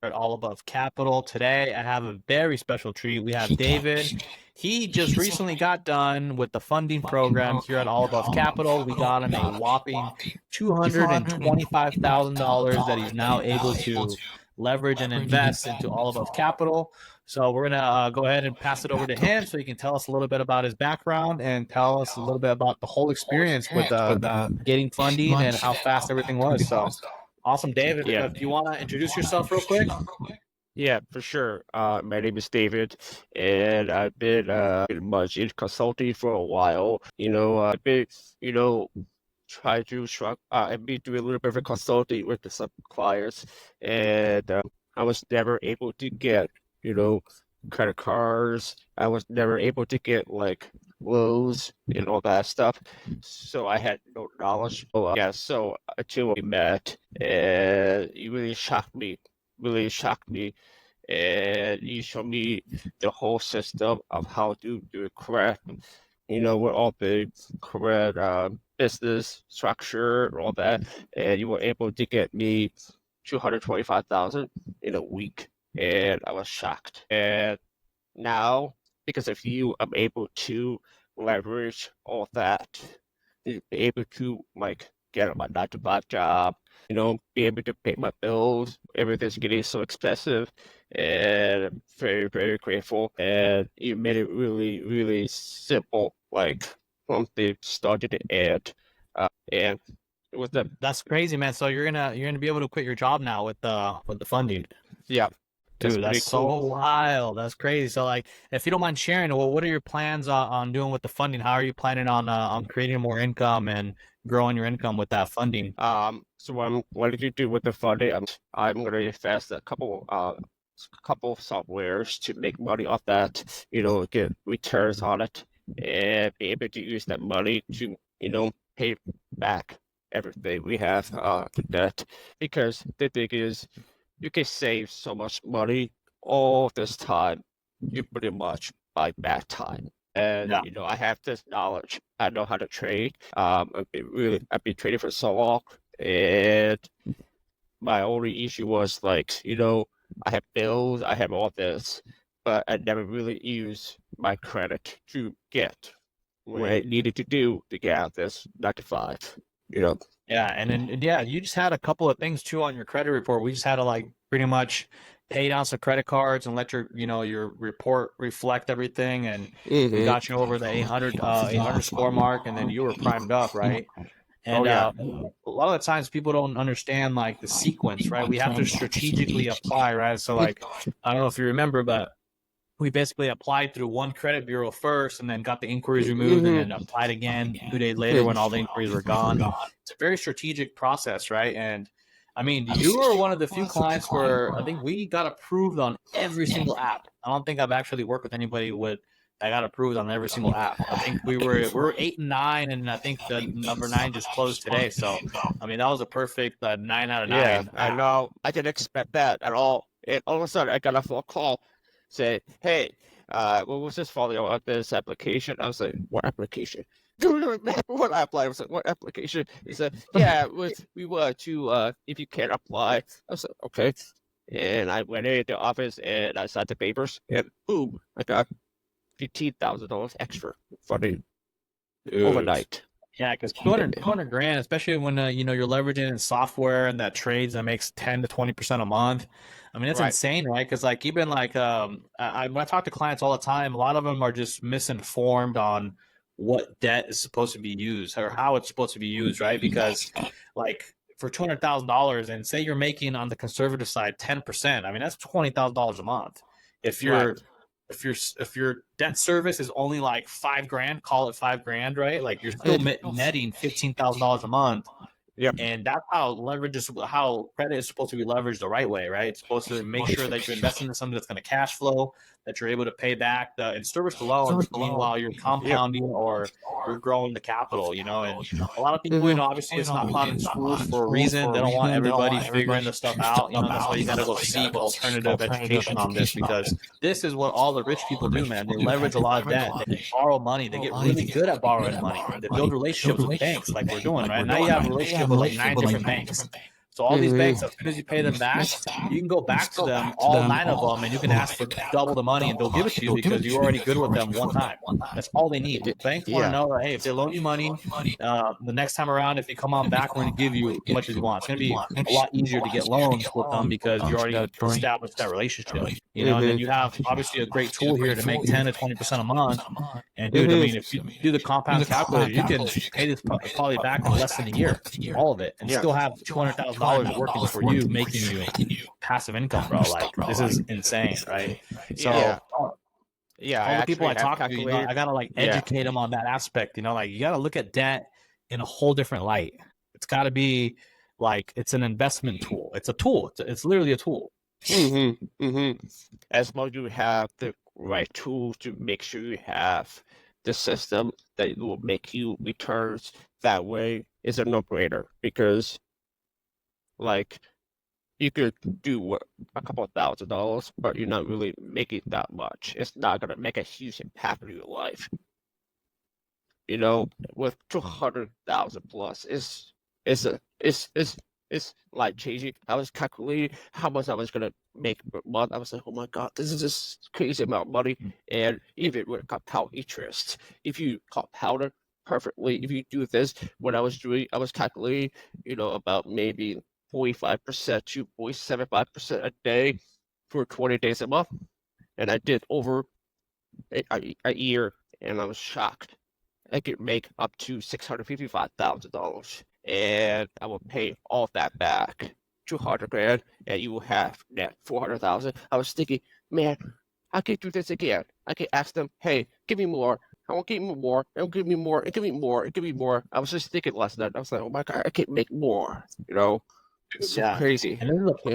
at All Above Capital. Today, I have a very special treat. We have David. He just recently got done with the funding program here at All Above Capital. We got him a whopping $225,000 that he's now able to leverage and invest into All Above Capital. So we're gonna go ahead and pass it over to him so he can tell us a little bit about his background and tell us a little bit about the whole experience with getting funding and how fast everything was. So awesome, David. Yeah. Do you want to introduce yourself real quick? Yeah, for sure. My name is David, and I've been pretty much in consulting for a while. I've been, trying to I've been doing a little bit of consulting with some clients, and I was never able to get, credit cards. I was never able to get like loans and all that stuff. So I had no knowledge. So until we met, and it really shocked me. And you showed me the whole system of how to do it correct. With all the correct business structure, all that, and you were able to get me 225,000 in a week, and I was shocked. And now, because of you, I'm able to leverage all that, be able to get my 9 to 5 job, be able to pay my bills. Everything's getting so expensive, and I'm very, very grateful. And you made it really, really simple, from the start to the end. And it was That's crazy, man. So you're gonna be able to quit your job now with the funding. yeah, Dude, that's so wild. That's crazy. So, if you don't mind sharing, well, what are your plans on doing with the funding? How are you planning on creating more income and growing your income with that funding? So what did you do with the funding? I'm going to invest a couple softwares to make money off that. Get returns on it, and be able to use that money to pay back everything we have to debt. Because the thing is, you can save so much money all this time. You pretty much buy back time. And I have this knowledge. I know how to trade. I've been trading for so long, and my only issue was I have bills, I have all this, but I never really used my credit to get what I needed to do to get out this 9 to 5. Yeah, and then you just had a couple of things too on your credit report. We just had to pretty much pay down some credit cards and let your your report reflect everything, and we got you over the 800 score mark, and then you were primed up, right? And a lot of the times people don't understand the sequence, right? We have to strategically apply, right? So I don't know if you remember, but we basically applied through one credit bureau first, and then got the inquiries removed, and then applied again 2 days later when all the inquiries were gone. It's a very strategic process, right? And I mean, you were one of the few clients where I think we got approved on every single app. I don't think I've actually worked with anybody that got approved on every single app. I think we were 8 and 9, and I think the number 9 just closed today. So I mean, that was a perfect 9 out of 9. Yeah, I know. I didn't expect that at all. And all of a sudden, I got a phone call say, "Hey, what was this following on this application?" I was like, "What application?" Do you remember what I applied? I was like, "What application?" He said, "Yeah, we were to if you can't apply." I was like, "Okay." And I went into the office and I signed the papers, and boom, I got $15,000 extra for the overnight. Yeah, because 200 grand, especially when you're leveraging in software and that trades that makes 10 to 20% a month. I mean, it's insane, right? Because even when I talk to clients all the time, a lot of them are just misinformed on what debt is supposed to be used or how it's supposed to be used, right? Because for $200,000, and say you're making on the conservative side 10%, I mean that's $20,000 a month. If your debt service is only $5,000, call it $5,000, right? You're still netting $15,000 a month. Yep. And that's how credit is supposed to be leveraged the right way, right? It's supposed to make sure that you're investing in something that's going to cash flow, that you're able to pay back and service the loan. Meanwhile, you're compounding or you're growing the capital, And a lot of people, obviously it's not taught in schools for a reason. They don't want everybody figuring the stuff out. That's why you got to go seek alternative education on this, because this is what all the rich people do, man. They leverage a lot of debt. They borrow money. They get really good at borrowing money. They build relationships with banks like we're doing, right? Now you have a relationship with 9 different banks. So all these banks, as soon as you pay them back, you can go back to them, all 9 of them, and you can ask for double the money, and they'll give it to you because you're already good with them one time. That's all they need. Banks want to Yeah. know that, hey, if they loan you money, the next time around, if you come on back, we're going to give you as much as you want. It's going to be a lot easier to get loans with them because you already established that relationship, and then you have obviously a great tool here to make 10 to 20% a month. And dude, I mean, if you do the compound calculator, you can pay this probably back in less than a year, all of it, and Yeah. still have $200,000 working for you, making you passive income, bro. Like, this is insane, right? So Yeah. Yeah. I all the people actually I have talk to, calculated. I gotta like Yeah. educate them on that aspect. Like you gotta look at debt in a whole different light. It's got to be like it's an investment tool. It's a tool. It's literally a tool. As long as you have the right tools to make sure you have the system that will make you returns that way is a no-brainer because like you could do a couple of $1,000, but you're not really making that much. It's not gonna make a huge impact in your life. With 200,000 plus, it's life changing. I was calculating how much I was gonna make per month. I was like, oh my God, this is just crazy amount of money. And even with compound interest, if you compound it perfectly, if you do this, what I was doing, I was calculating, about maybe 45% to 0.75% a day for 20 days a month. And I did over a year, and I was shocked. I could make up to $655,000, and I will pay all of that back, 200 grand, and you will have net 400,000. I was thinking, man, I could do this again. I could ask them, hey, give me more. I won't give me more. It'll give me more. And give me more. And give me more. I was just thinking last night. I was like, oh my God, I can make more. It's so Yeah. crazy. And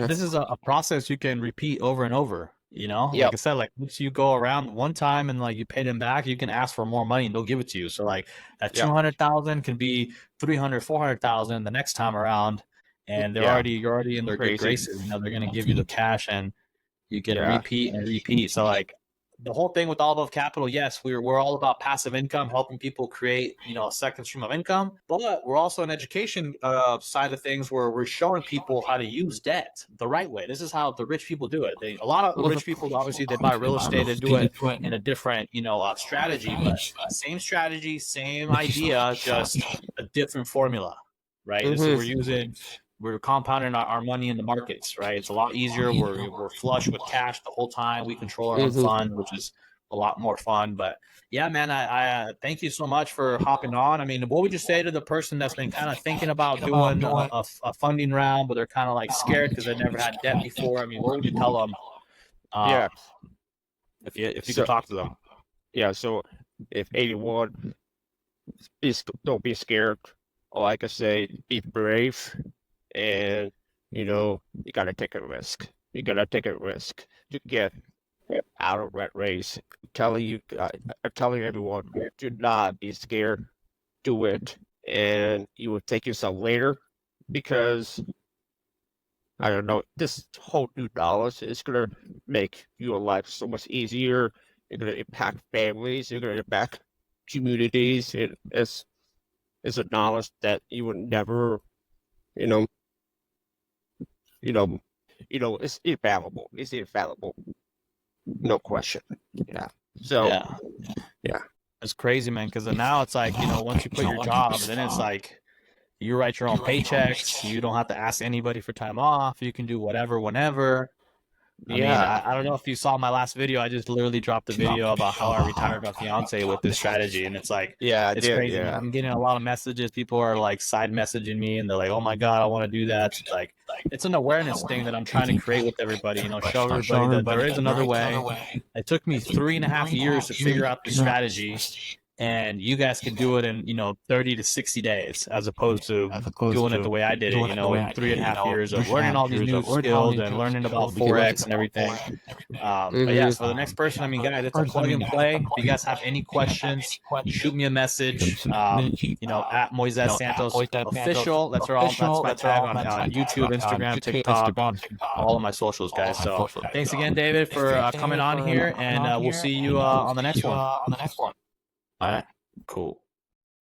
this is a process you can repeat over and over. Like Yep. I said, like once you go around one time and like you pay them back, you can ask for more money and they'll give it to you. So like that Yep. 200,000 can be 300, 400,000 the next time around, and you're already in their good Crazy. graces. They're gonna give you the cash and you can Yeah. repeat and repeat. So like the whole thing with All Above Capital, yes, we're all about passive income, helping people create a second stream of income, but we're also an education side of things where we're showing people how to use debt the right way. This is how the rich people do it. A lot of rich people obviously they buy real estate and do it in a different strategy, but same strategy, same idea, just a different formula, right? This is we're compounding our money in the markets, right? It's a lot easier. We're flush with cash the whole time. We control our own fund, which is a lot more fun. But yeah, man, I thank you so much for hopping on. I mean, what would you say to the person that's been kind of thinking about doing a funding round, but they're kind of like scared because they never had debt before? I mean, what would you tell them? Yeah. If you could talk to them. Yeah. So if anyone don't be scared. All I can say, be brave, and you gotta take a risk. You gotta take a risk to get out of rat race. I'm telling everyone, do not be scared. Do it, and you will take yourself later, because I don't know, this whole new knowledge is gonna make your life so much easier. You're gonna impact families. You're gonna impact communities. It's a knowledge that you would never, you know, it's infallible. It's infallible, no question. Yeah. So yeah. It's crazy, man. Because now it's like once you quit your job, then it's like you write your own paychecks. You don't have to ask anybody for time off. You can do whatever, whenever. I mean, Yeah. I don't know if you saw my last video. I just literally dropped a video about how I retired my fiance with this strategy, and it's like Yeah, I it's did. crazy. Yeah. I'm getting a lot of messages. People are like side messaging me, and they're like, "Oh my God, I want to do that." It's like it's an awareness thing that I'm trying to create with everybody. Show everybody that there is another way. It took me 3.5 years to figure out the strategy, and you guys can do it in 30 to 60 days, as opposed to doing it the way I did it. With 3.5 years of learning all these new skills and learning about forex and everything. But yeah, so the next person, I mean, guys, it's a plug and play. If you guys have any questions, shoot me a message. At Moises Santos official. That's my tag on YouTube, Instagram, TikTok, all of my socials, guys. So thanks again, David, for coming on here, and we'll see you on the next one. All right, cool.